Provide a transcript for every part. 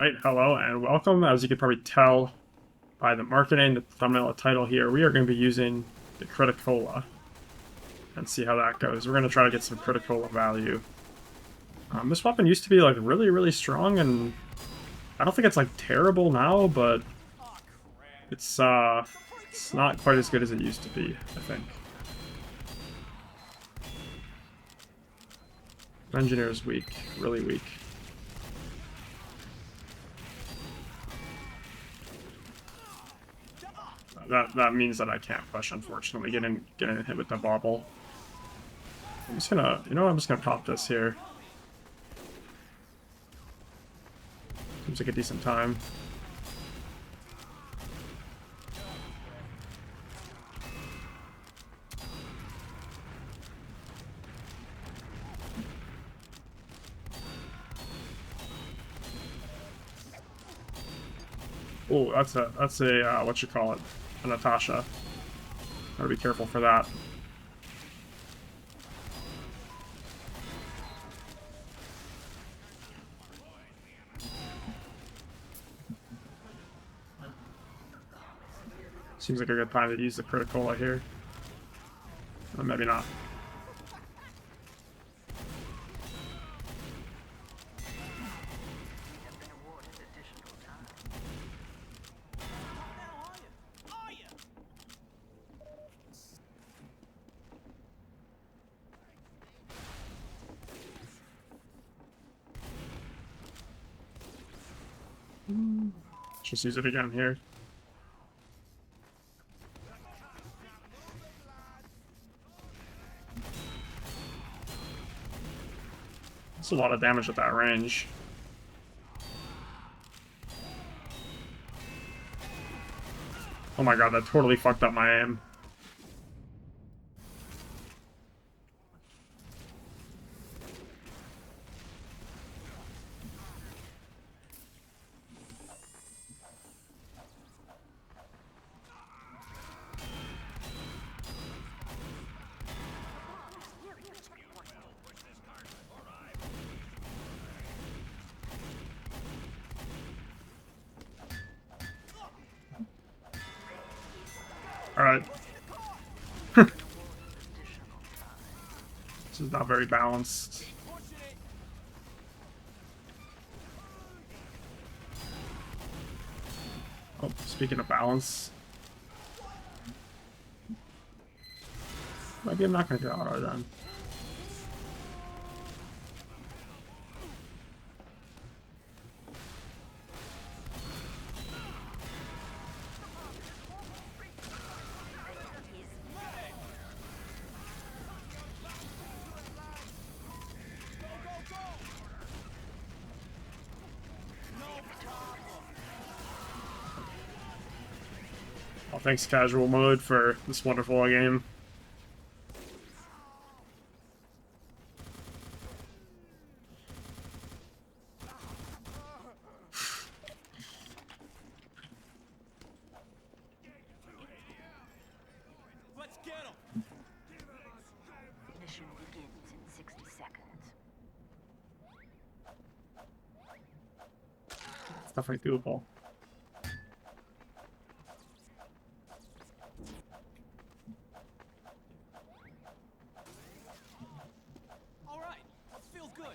Right, hello and welcome. As you can probably tell by the marketing, the thumbnail, the title here, we are going to be using the Criticola and see how that goes. We're going to try to get some Criticola value. This weapon used to be like really strong, and I don't think it's like terrible now, but it's not quite as good as it used to be, I think. Engineer is weak, really weak. That means that I can't push, unfortunately, getting hit with the bobble. I'm just gonna, I'm just gonna pop this here. Seems like a decent time. Oh, that's a what you call it, a Natasha. Gotta be careful for that. Seems like a good time to use the Criticola here. Or maybe not. Just use it again here. That's a lot of damage at that range. Oh my god, that totally fucked up my aim. Alright. This is not very balanced. Oh, speaking of balance. Maybe I'm not gonna get auto then. Oh, thanks, casual mode, for this wonderful game. Let's get him. Mission begins in 60 seconds. It's definitely doable. All right, feels good.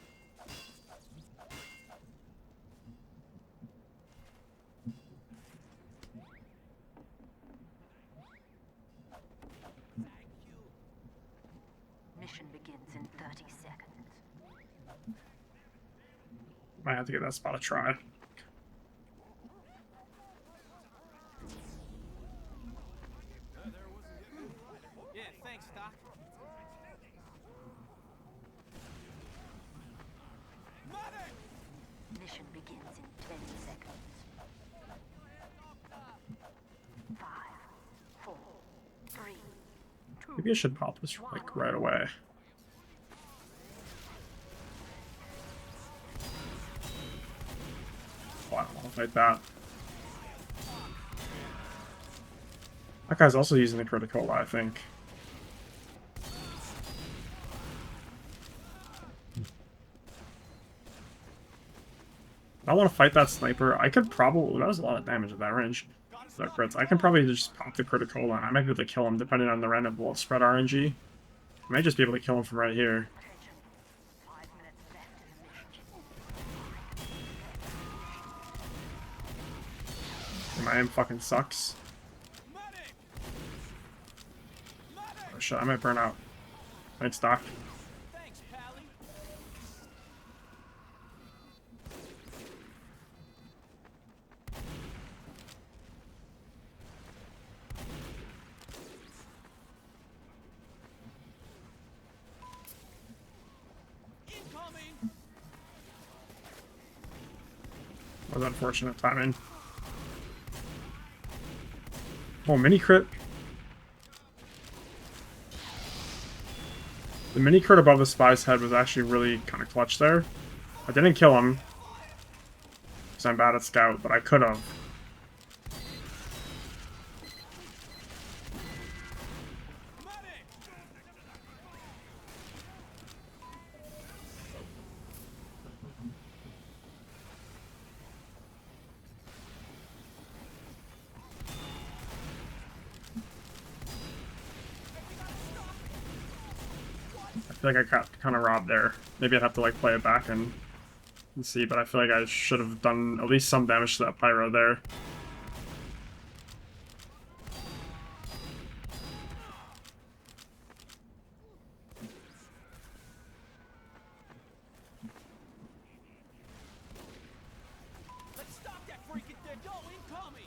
Mission begins in 30 seconds. Might have to give that spot a try. Yeah, thanks, Doc. Mission begins in 10 seconds. 5, 4, 3, 2. Maybe I should pop this like right away. Oh, I don't want to fight that. That guy's also using the Criticola, I think. I want to fight that sniper. I could probably... That was a lot of damage at that range. That crits. I can probably just pop the critical and I might be able to kill him depending on the random bullet spread RNG. I might just be able to kill him from right here. Attention. 5 minutes left in the mission. My aim fucking sucks. Oh shit, I might burn out. Thanks, Doc. Thanks, Pally. Incoming. That was unfortunate timing. Oh, mini crit. The mini crit above the spy's head was actually really kind of clutch there. I didn't kill him, because I'm bad at scout, but I could have. I feel like I got kind of robbed there. Maybe I'd have to like play it back and see, but I feel like I should have done at least some damage to that Pyro there. Let's stop that freaking thing. Go incoming.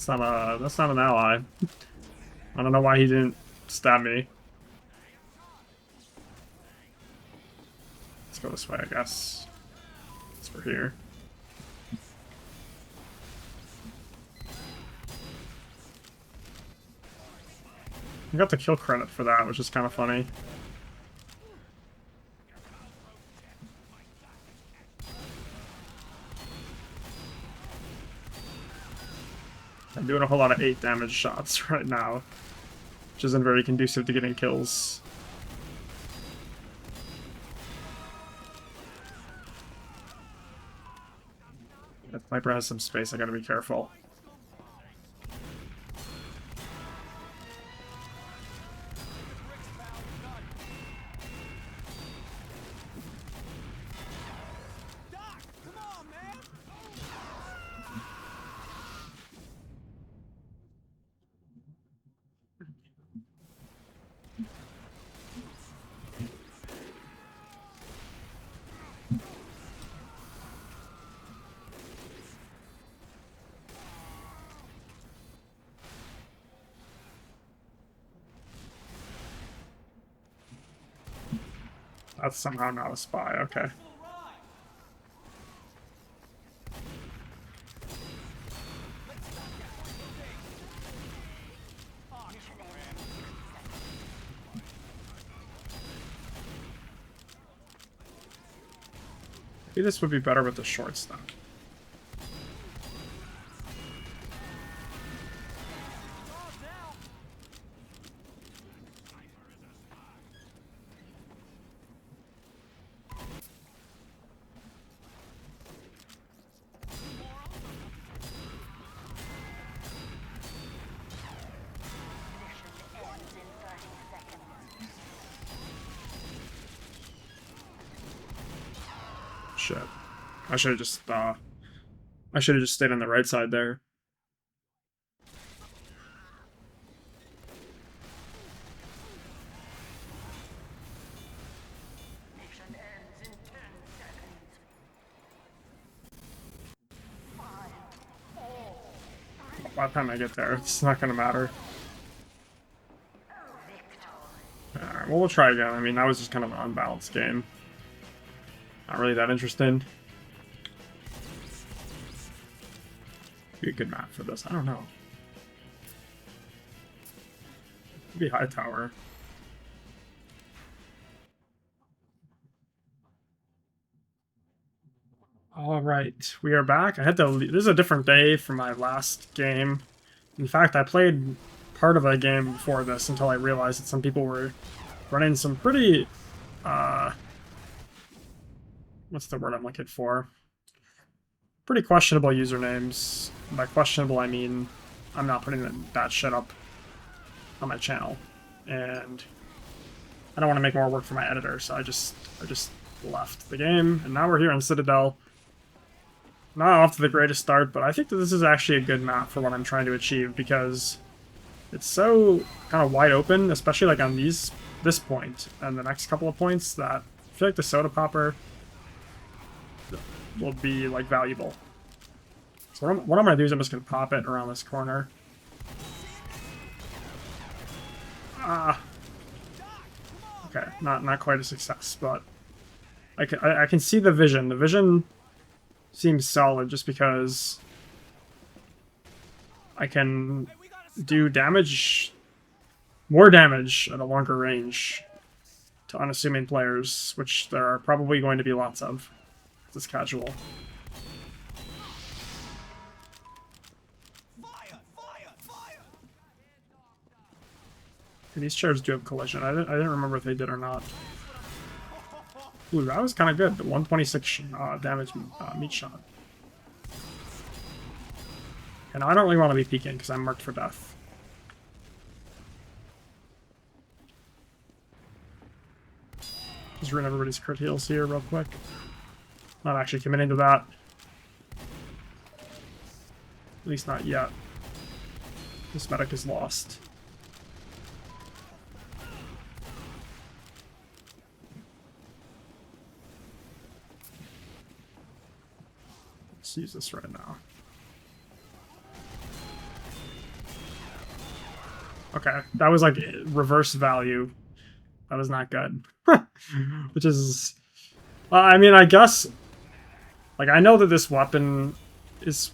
That's not an ally. I don't know why he didn't stab me. Let's go this way, I guess. Since we're here. I got the kill credit for that, which is kind of funny. I'm doing a whole lot of 8 damage shots right now, which isn't very conducive to getting kills. If Sniper has some space, I gotta be careful. Doc, come on, man. That's somehow not a spy, okay. Maybe this would be better with the short stuff. Mission ends in 30 seconds. Shit. I should have just stayed on the right side there. Mission by the time I get there, it's not gonna matter. Alright, well, we'll try again. I mean, that was just kind of an unbalanced game. Not really that interesting. Be a good map for this. I don't know. Maybe high tower. All right, we are back. I had to leave. This is a different day from my last game. In fact, I played part of a game before this until I realized that some people were running some pretty, what's the word I'm looking for? Pretty questionable usernames. By questionable, I mean I'm not putting that shit up on my channel, and I don't want to make more work for my editor, so I just left the game, and now we're here on Citadel. Not off to the greatest start, but I think that this is actually a good map for what I'm trying to achieve, because it's so kind of wide open, especially like on this point and the next couple of points, that I feel like the soda popper will be like valuable. So what I'm going to do is I'm just going to pop it around this corner. Okay, not quite a success, but I can see the vision. The vision seems solid just because I can do damage, more damage at a longer range to unassuming players, which there are probably going to be lots of. This casual. And these chairs do have collision. I didn't remember if they did or not. Ooh, that was kind of good. The 126 damage meat shot. And I don't really want to be peeking because I'm marked for death. Just ruin everybody's crit heals here real quick. Not actually committing to that. At least not yet. This medic is lost. Let's use this right now. Okay, that was like reverse value. That was not good. Which is... I mean, I guess... Like, I know that this weapon is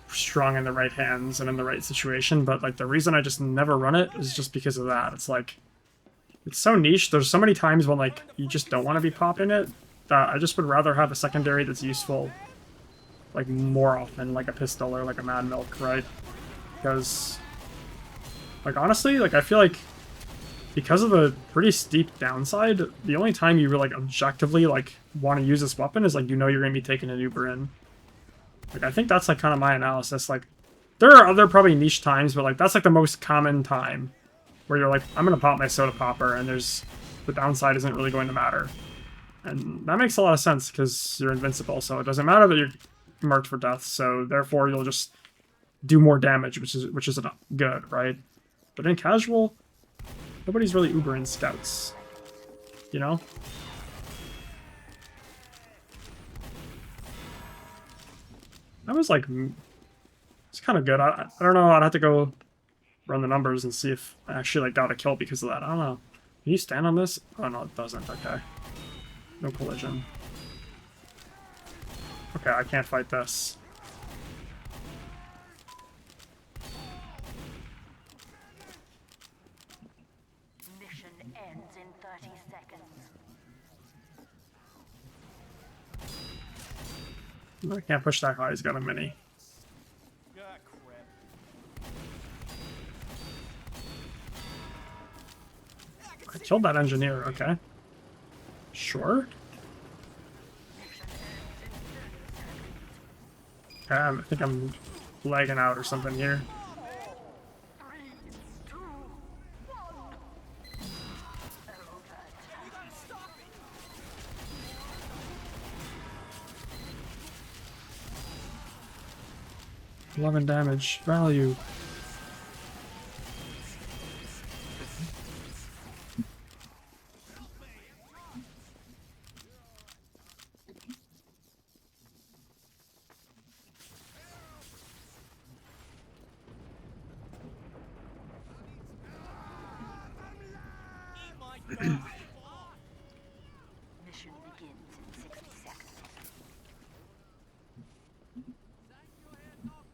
strong in the right hands and in the right situation, but, like, the reason I just never run it is just because of that. It's, like... It's so niche. There's so many times when, like, you just don't want to be popping it that I just would rather have a secondary that's useful, like, more often, like a pistol or, like, a Mad Milk, right? Because... Like, honestly, like, I feel like because of the pretty steep downside, the only time you really, like, objectively, like, want to use this weapon is, like, you know you're going to be taking an Uber in. Like, I think that's, like, kind of my analysis. Like, there are other probably niche times, but, like, that's, like, the most common time where you're like, I'm going to pop my soda popper, and the downside isn't really going to matter. And that makes a lot of sense, because you're invincible, so it doesn't matter that you're marked for death, so therefore you'll just do more damage, which is good, right? But in casual, nobody's really Ubering scouts, you know? That was like, it's kind of good. I don't know, I'd have to go run the numbers and see if I actually like got a kill because of that. I don't know. Can you stand on this? Oh no, it doesn't. Okay. No collision. Okay, I can't fight this. Mission ends in 30 seconds. I can't push that high. He's got a mini. Ah, crap. I killed that engineer. Okay. Sure. Okay, I think I'm lagging out or something here. 3, 2, 1. You gotta stop it! 11 damage. Value. Mission begins in 60 seconds.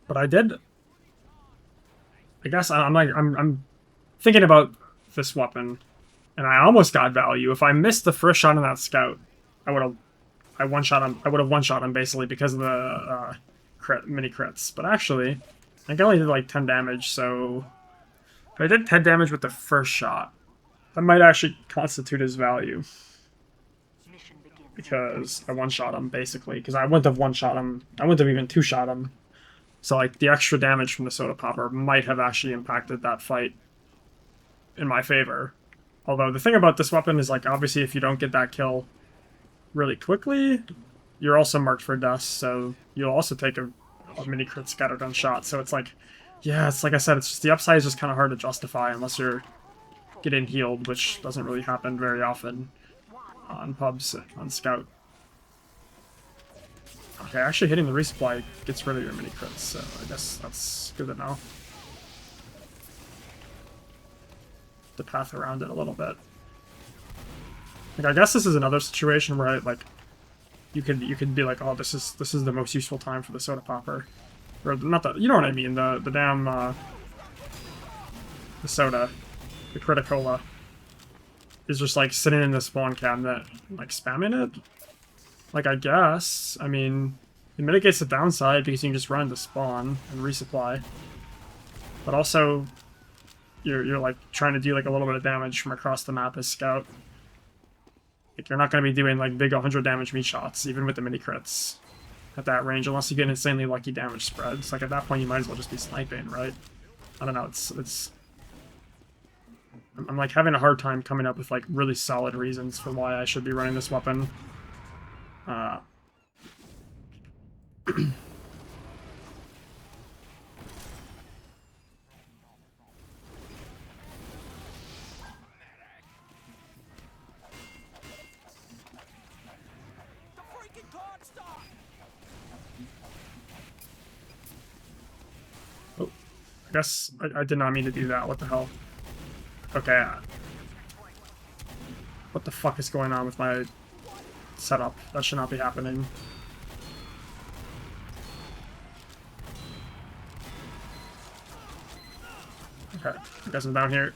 But I did. I guess I'm thinking about this weapon, and I almost got value. If I missed the first shot on that scout, I would have one shot him basically because of the mini crits. But actually, I think I only did like 10 damage, so if I did 10 damage with the first shot, that might actually constitute his value. Mission begins. Because I one-shot him, basically. Because I wouldn't have one-shot him. I wouldn't have even two-shot him. So, like, the extra damage from the soda popper might have actually impacted that fight in my favor. Although, the thing about this weapon is, like, obviously if you don't get that kill really quickly, you're also marked for dust, so you'll also take a mini crit scattergun shot. So it's like, yeah, it's like I said, it's just the upside is just kind of hard to justify unless you're getting healed, which doesn't really happen very often on pubs, on Scout. Okay, actually hitting the resupply gets rid of your mini crits, so I guess that's good to know. The path around it a little bit. Like, I guess this is another situation where you could be like, oh, this is the most useful time for the soda popper, or not the, you know what I mean, the damn the soda. The Criticola is just like sitting in the spawn cabinet, like spamming it. Like, I guess. I mean, it mitigates the downside because you can just run to spawn and resupply. But also, you're like trying to do like a little bit of damage from across the map as Scout. Like, you're not going to be doing like big 100 damage meat shots, even with the mini crits at that range, unless you get insanely lucky damage spreads. Like, at that point, you might as well just be sniping, right? I don't know. I'm like having a hard time coming up with like really solid reasons for why I should be running this weapon. Oh, I guess I did not mean to do that. What the hell? Okay. What the fuck is going on with my setup? That should not be happening. Okay, I guess I'm down here.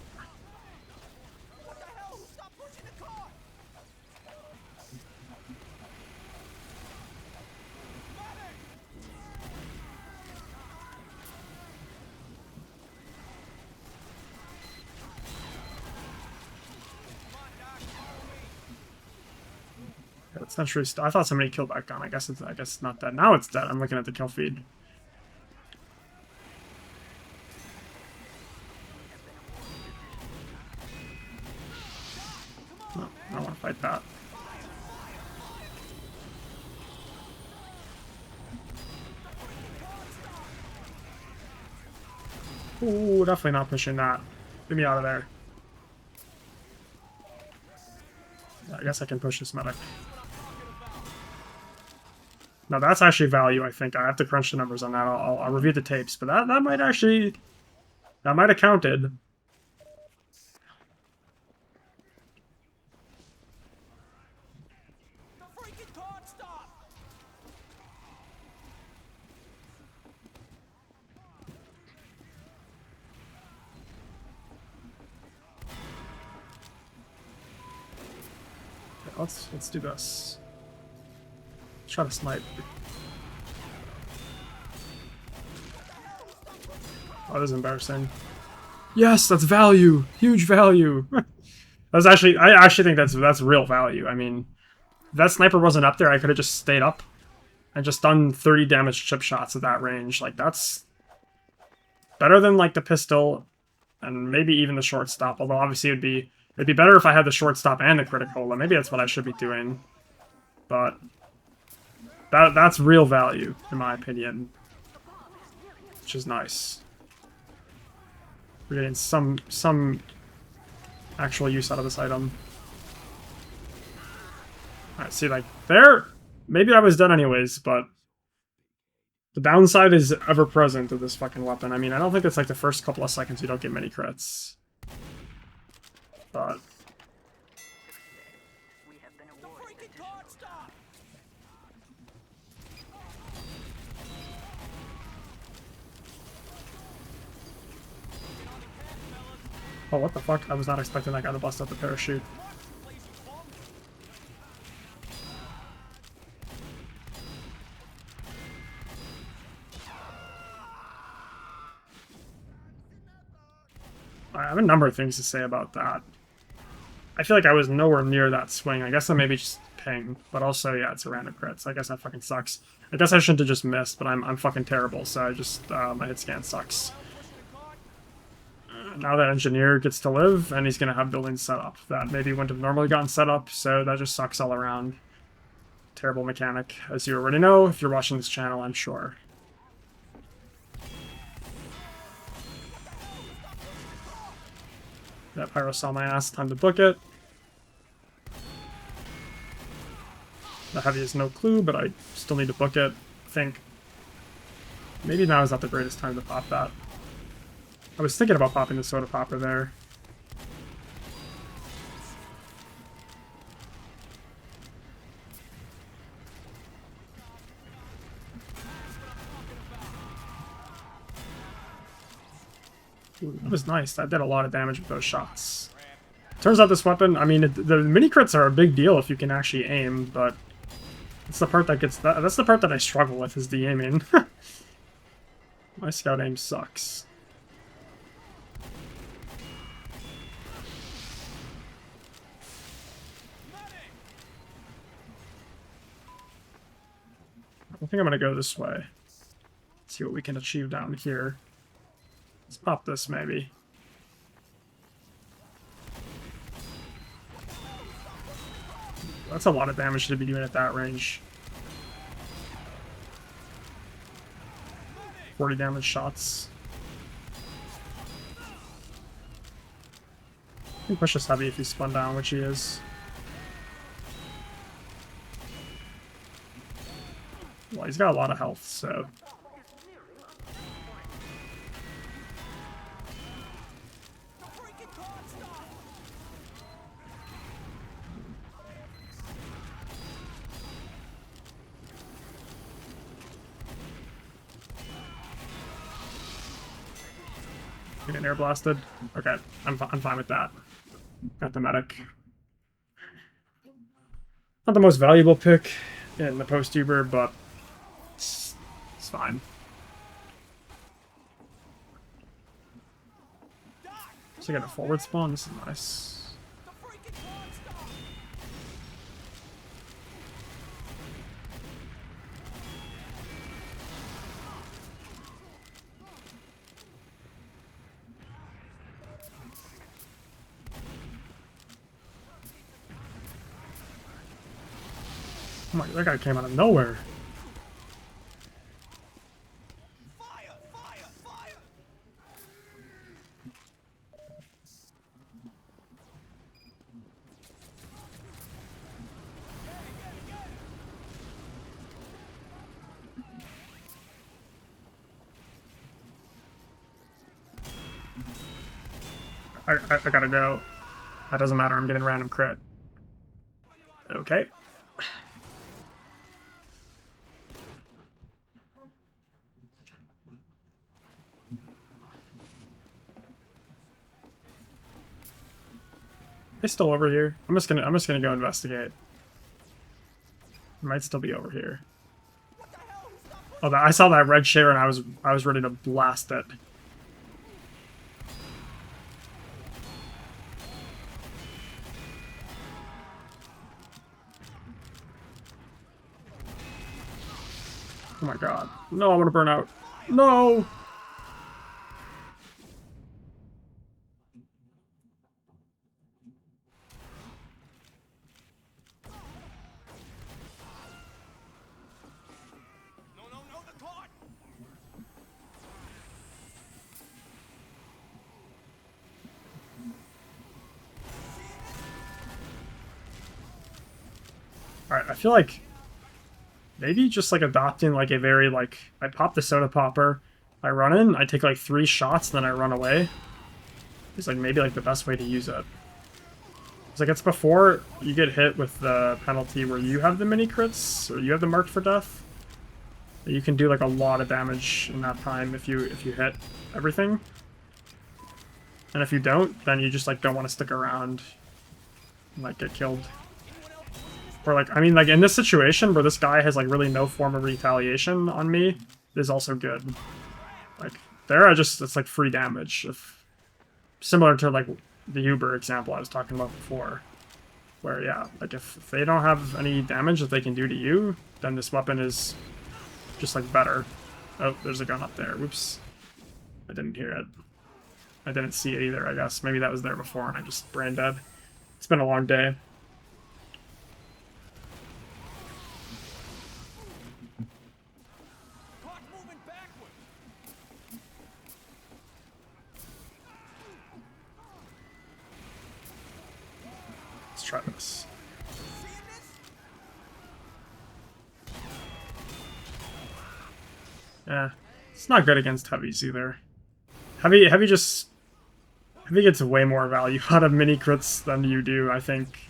It's not true. I thought somebody killed that gun. I guess it's not dead. Now it's dead. I'm looking at the kill feed. No, I don't want to fight that. Ooh, definitely not pushing that. Get me out of there. I guess I can push this medic. Now that's actually value, I think. I have to crunch the numbers on that. I'll review the tapes, but that might actually... That might have counted. Okay, let's do this. Try to snipe. Oh, that is embarrassing. Yes, that's value. Huge value. That's actually, I actually think that's real value. I mean, if that sniper wasn't up there, I could have just stayed up and just done 30 damage chip shots at that range. Like, that's better than like the pistol and maybe even the short stop. Although obviously it'd be better if I had the short stop and the critical. Maybe that's what I should be doing. But that's real value, in my opinion, which is nice. We're getting some actual use out of this item. Alright, see, like, there, maybe I was done anyways, but the downside is ever present of this fucking weapon. I mean, I don't think it's like the first couple of seconds you don't get many crits. But stop! Oh, what the fuck? I was not expecting that guy to bust out the parachute. I have a number of things to say about that. I feel like I was nowhere near that swing. I guess I maybe just ping, but also, yeah, it's a random crit, so I guess that fucking sucks. I guess I shouldn't have just missed, but I'm fucking terrible, so I just, my hit scan sucks. Now that engineer gets to live, and he's gonna have buildings set up that maybe wouldn't have normally gotten set up, so that just sucks all around. Terrible mechanic, as you already know if you're watching this channel, I'm sure. That Pyro saw my ass, time to book it. The heavy is no clue, but I still need to book it, I think. Maybe now is not the greatest time to pop that. I was thinking about popping the soda popper there. Ooh, that was nice. That did a lot of damage with those shots. Turns out this weapon, I mean, the mini crits are a big deal if you can actually aim, but it's the part that gets that's the part that I struggle with, is the aiming. My scout aim sucks. I think I'm gonna go this way. See what we can achieve down here. Let's pop this, maybe. That's a lot of damage to be doing at that range. 40 damage shots. He can push us heavy if he's spun down, which he is. Well, he's got a lot of health, so... You getting air blasted? Okay, I'm fine with that. Got the medic. Not the most valuable pick in the post-Uber, but it's fine. So I got a forward spawn, this is nice. Oh my, that guy came out of nowhere. Fire! Fire! Fire! I gotta go. That doesn't matter, I'm getting random crit. Okay. They still over here. I'm just gonna go investigate. It might still be over here. Oh, I saw that red share and I was ready to blast it. Oh my god. No, I'm gonna burn out. No! No, the card! Alright, I feel like maybe just like adopting like a very like I pop the soda popper, I run in, I take like 3 shots, then I run away. It's like maybe like the best way to use it. It's like it's before you get hit with the penalty where you have the mini crits or you have the mark for death. You can do like a lot of damage in that time if you hit everything. And if you don't, then you just like don't want to stick around and like get killed. Or like, I mean, like in this situation where this guy has like really no form of retaliation on me is also good. Like there, it's like free damage. If similar to like the Uber example I was talking about before, where yeah, like if they don't have any damage that they can do to you, then this weapon is just like better. Oh, there's a gun up there. Whoops, I didn't hear it. I didn't see it either. I guess maybe that was there before and I just brain dead. It's been a long day. Let's try this. Yeah, it's not good against heavies either. Heavy gets way more value out of mini crits than you do, I think.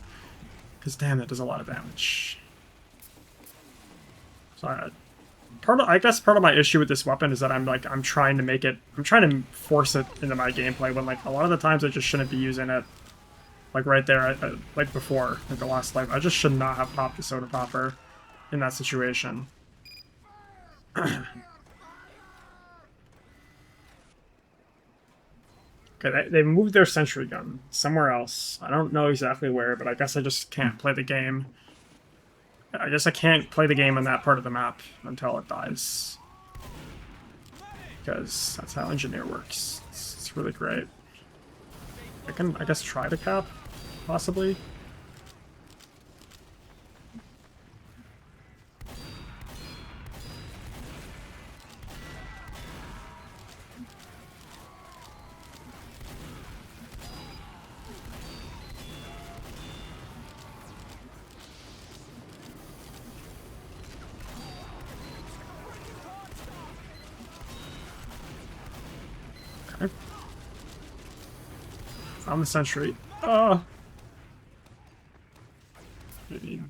Because damn, that does a lot of damage. So I guess part of my issue with this weapon is that I'm trying to force it into my gameplay when like a lot of the times I just shouldn't be using it. Like right there, like before, like the last life, I just should not have popped the soda popper in that situation. Okay, they moved their sentry gun somewhere else. I don't know exactly where, but I guess I just can't play the game. I guess I can't play the game on that part of the map until it dies. Because that's how engineer works. It's really great. I can, I guess, try to cap, possibly. Okay. Found the sentry. Oh! Maybe.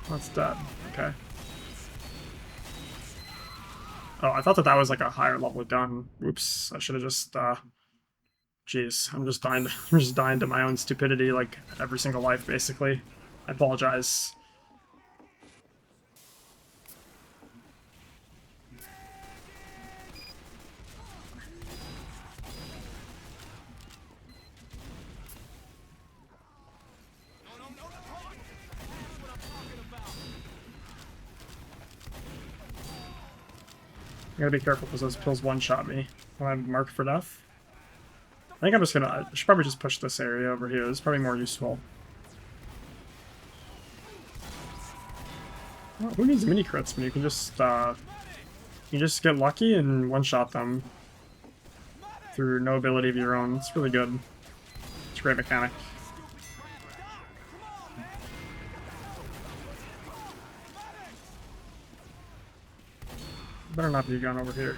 That's dead. Okay. Oh, I thought that was like a higher level gun. Oops, I should have just, jeez, I'm just dying to my own stupidity, like, every single life, basically. I apologize. I gotta be careful because those pills one-shot me when I'm marked for death. I think I should probably just push this area over here. This is probably more useful. Well, who needs mini crits when you can just get lucky and one-shot them through no ability of your own. It's really good. It's a great mechanic. Better not be a gun over here.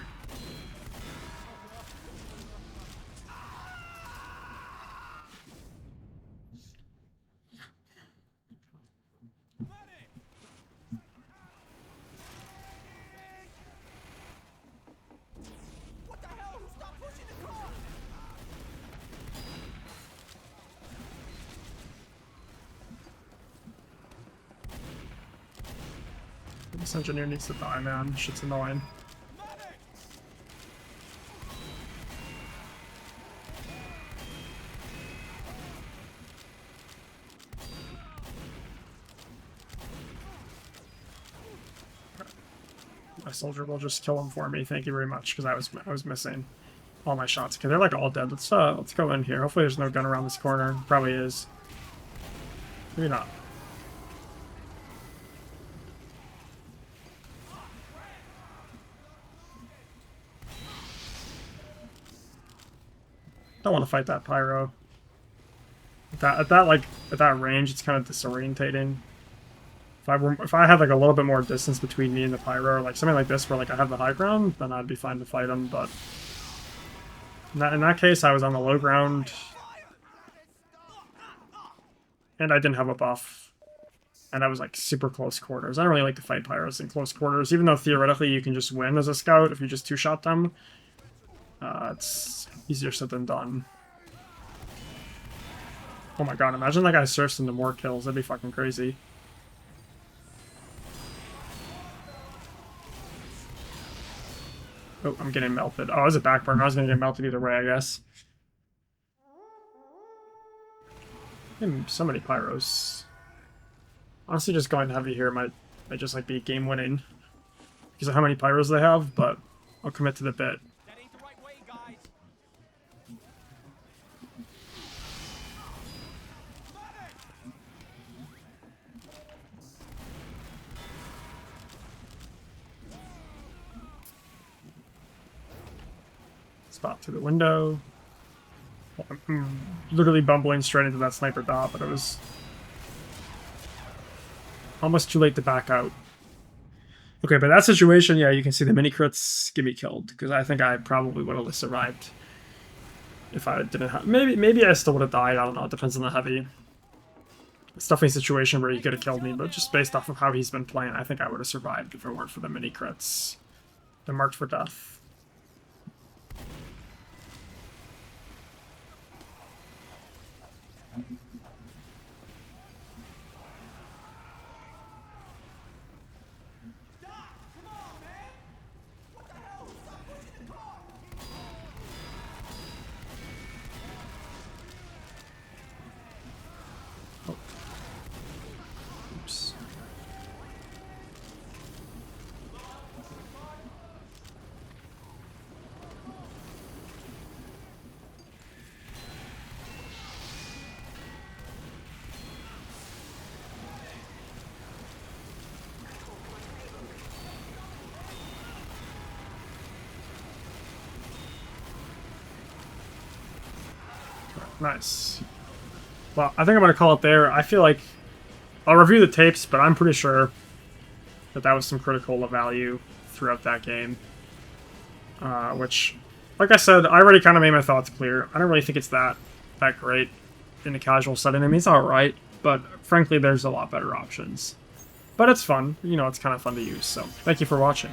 What the hell? Stop pushing the car! This engineer needs to die, man. Shit's annoying. My soldier will just kill him for me. Thank you very much, because I was missing all my shots. Okay, they're like all dead. Let's go in here. Hopefully there's no gun around this corner. Probably is. Maybe not. Don't want to fight that Pyro. At that range, it's kind of disorientating. If I had like a little bit more distance between me and the Pyro, or like something like this where like I have the high ground, then I'd be fine to fight him, but In that case, I was on the low ground, and I didn't have a buff, and I was like super close quarters. I don't really like to fight pyros in close quarters, even though theoretically you can just win as a scout if you just two-shot them. It's easier said than done. Oh my god, imagine that guy surfs into more kills. That'd be fucking crazy. Oh, I'm getting melted. Oh, it was a back burner. I was gonna get melted either way, I guess. So many pyros. Honestly, just going heavy here might just like be game winning because of how many pyros they have, but I'll commit to the bit. That ain't the right way, guys. Spot through the window. I'm literally bumbling straight into that sniper dot, but it was almost too late to back out. Okay, but that situation, yeah, you can see the mini crits get me killed because I think I probably would have survived if I didn't have. Maybe I still would have died. I don't know. It depends on the heavy. It's definitely a situation where he could have killed me, but just based off of how he's been playing, I think I would have survived if it weren't for the mini crits. They're marked for death. Oops. Nice. Well, I think I'm going to call it there. I feel like I'll review the tapes, but I'm pretty sure that that was some critical value throughout that game. Which, like I said, I already kind of made my thoughts clear. I don't really think it's that great in a casual setting. I mean, it's alright, but frankly, there's a lot better options. But it's fun. You know, it's kind of fun to use. So, thank you for watching.